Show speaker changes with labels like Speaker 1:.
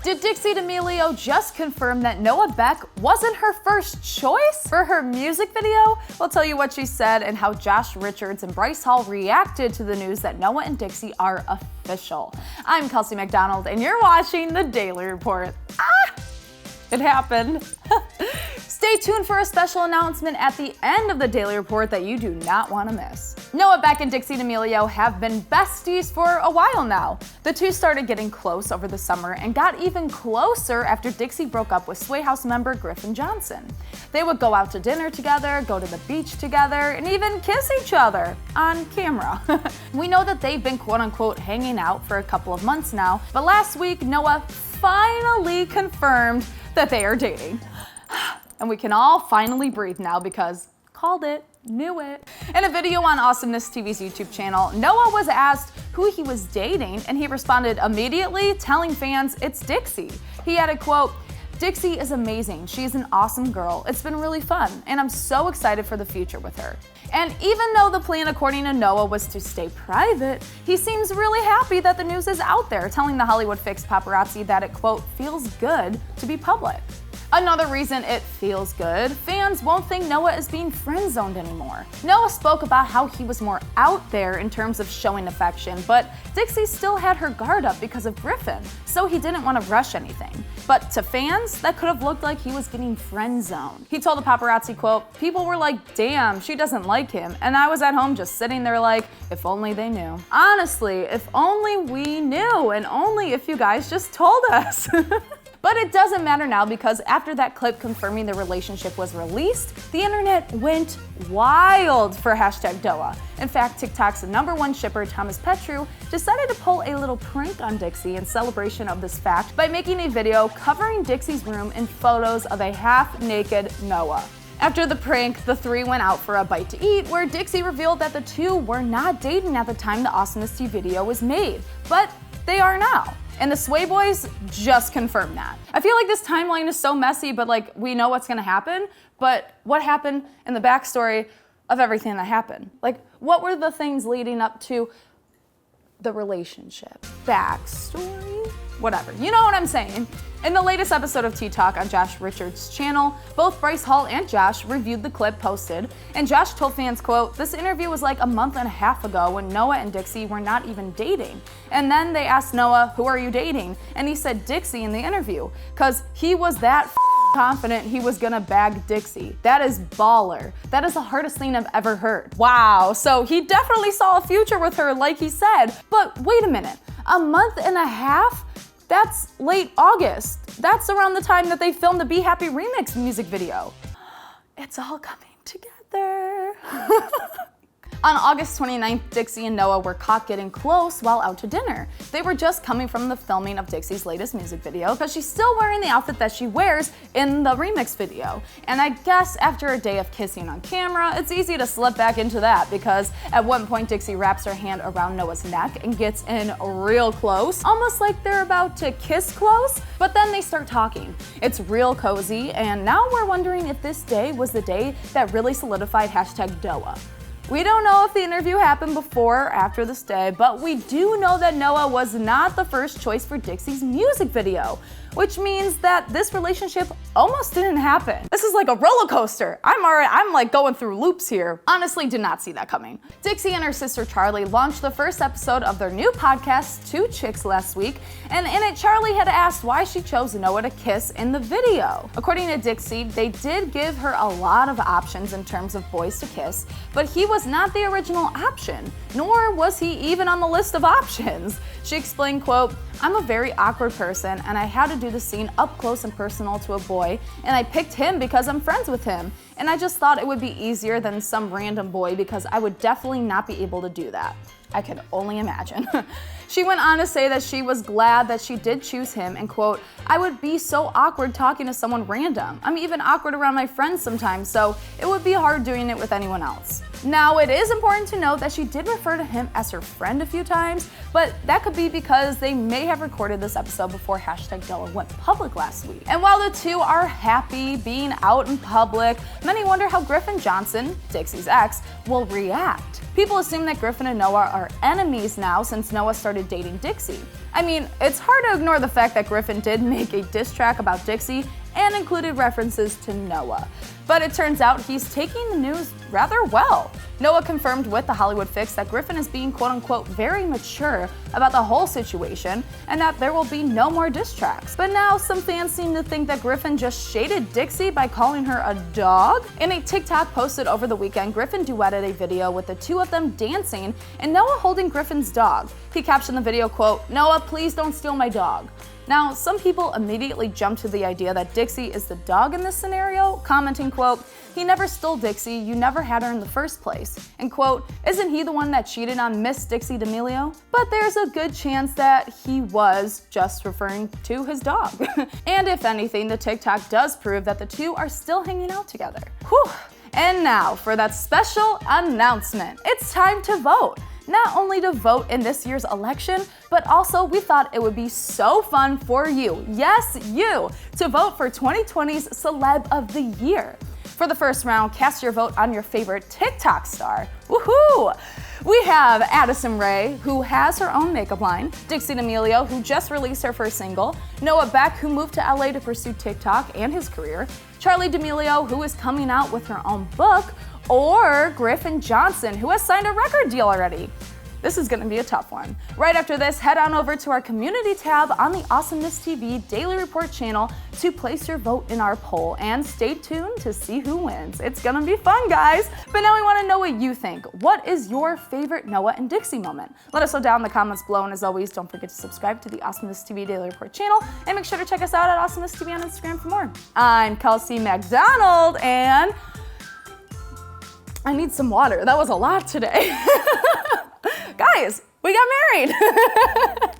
Speaker 1: Did Dixie D'Amelio just confirm that Noah Beck wasn't her first choice for her music video? We'll tell you what she said and how Josh Richards and Bryce Hall reacted to the news that Noah and Dixie are official. I'm Kelsey Macdonald, and you're watching the Daily Report. It happened. Stay tuned for a special announcement at the end of the Daily Report that you do not want to miss. Noah Beck and Dixie D'Amelio have been besties for a while now. The two started getting close over the summer and got even closer after Dixie broke up with Sway House member Griffin Johnson. They would go out to dinner together, go to the beach together, and even kiss each other on camera. We know that they've been quote-unquote hanging out for a couple of months now, but last week Noah finally confirmed that they are dating. And we can all finally breathe now because called it, knew it. In a video on AwesomenessTV's YouTube channel, Noah was asked who he was dating, and he responded immediately, telling fans it's Dixie. He added, quote, "Dixie is amazing. She's an awesome girl. It's been really fun, and I'm so excited for the future with her." And even though the plan, according to Noah, was to stay private, he seems really happy that the news is out there, telling the Hollywood Fix paparazzi that it, quote, feels good to be public. Another reason it feels good, fans won't think Noah is being friend-zoned anymore. Noah spoke about how he was more out there in terms of showing affection, but Dixie still had her guard up because of Griffin, so he didn't want to rush anything. But to fans, that could have looked like he was getting friend-zoned. He told the paparazzi, quote, "People were like, damn, she doesn't like him, and I was at home just sitting there like, if only they knew." Honestly, if only we knew, and only if you guys just told us. But it doesn't matter now because after that clip confirming the relationship was released, the internet went wild for #Noah. In fact, TikTok's #1 shipper, Thomas Petru, decided to pull a little prank on Dixie in celebration of this fact by making a video covering Dixie's room in photos of a half-naked Noah. After the prank, the three went out for a bite to eat, where Dixie revealed that the two were not dating at the time the AwesomenessTV video was made, but they are now. And the Sway Boys just confirmed that. I feel like this timeline is so messy, but like we know what's gonna happen, but what happened in the backstory of everything that happened? Like what were the things leading up to the relationship? Backstory? Whatever, you know what I'm saying. In the latest episode of TeaTalk on Josh Richards' channel, both Bryce Hall and Josh reviewed the clip posted, and Josh told fans, quote, "This interview was like a month and a half ago when Noah and Dixie were not even dating. And then they asked Noah, who are you dating? And he said Dixie in the interview, cause he was that confident he was gonna bag Dixie. That is baller. That is the hardest thing I've ever heard." Wow, so he definitely saw a future with her like he said. But wait a minute, a month and a half? That's late August. That's around the time that they filmed the Be Happy remix music video. It's all coming together. On August 29th, Dixie and Noah were caught getting close while out to dinner. They were just coming from the filming of Dixie's latest music video because she's still wearing the outfit that she wears in the remix video. And I guess after a day of kissing on camera, it's easy to slip back into that because at one point Dixie wraps her hand around Noah's neck and gets in real close, almost like they're about to kiss close, but then they start talking. It's real cozy, and now we're wondering if this day was the day that really solidified #Noah. We don't know if the interview happened before or after this day, but we do know that Noah was not the first choice for Dixie's music video, which means that this relationship almost didn't happen. This is like a roller coaster. I'm like going through loops here. Honestly, did not see that coming. Dixie and her sister Charli launched the first episode of their new podcast, Chix, last week, and in it, Charli had asked why she chose Noah to kiss in the video. According to Dixie, they did give her a lot of options in terms of boys to kiss, but he was not the original option, nor was he even on the list of options. She explained, quote, "I'm a very awkward person and I had to do the scene up close and personal to a boy, and I picked him because I'm friends with him, and I just thought it would be easier than some random boy because I would definitely not be able to do that." I can only imagine. She went on to say that she was glad that she did choose him and, quote, "I would be so awkward talking to someone random. I'm even awkward around my friends sometimes, so it would be hard doing it with anyone else." Now, it is important to note that she did refer to him as her friend a few times, but that could be because they may have recorded this episode before #Noah went public last week. And while the two are happy being out in public, many wonder how Griffin Johnson, Dixie's ex, will react. People assume that Griffin and Noah are enemies now since Noah started started dating Dixie. I mean, it's hard to ignore the fact that Griffin did make a diss track about Dixie and included references to Noah. But it turns out he's taking the news rather well. Noah confirmed with The Hollywood Fix that Griffin is being quote-unquote very mature about the whole situation and that there will be no more diss tracks. But now some fans seem to think that Griffin just shaded Dixie by calling her a dog. In a TikTok posted over the weekend, Griffin duetted a video with the two of them dancing and Noah holding Griffin's dog. He captioned the video, quote, "Noah, please don't steal my dog." Now, some people immediately jumped to the idea that Dixie is the dog in this scenario, commenting, quote, "He never stole Dixie, you never had her in the first place." And quote, "Isn't he the one that cheated on Miss Dixie D'Amelio?" But there's a good chance that he was just referring to his dog. And if anything, the TikTok does prove that the two are still hanging out together. Whew. And now for that special announcement. It's time to vote. Not only to vote in this year's election, but also we thought it would be so fun for you, yes, you, to vote for 2020's Celeb of the Year. For the first round, cast your vote on your favorite TikTok star. Woohoo! We have Addison Rae, who has her own makeup line, Dixie D'Amelio, who just released her first single, Noah Beck, who moved to LA to pursue TikTok and his career, Charli D'Amelio, who is coming out with her own book, or Griffin Johnson, who has signed a record deal already. This is gonna be a tough one. Right after this, head on over to our community tab on the AwesomenessTV Daily Report channel to place your vote in our poll, and stay tuned to see who wins. It's gonna be fun, guys. But now we wanna know what you think. What is your favorite Noah and Dixie moment? Let us know down in the comments below, and as always, don't forget to subscribe to the AwesomenessTV Daily Report channel, and make sure to check us out at AwesomenessTV on Instagram for more. I'm Kelsey Macdonald, and I need some water. That was a lot today. Guys, we got married.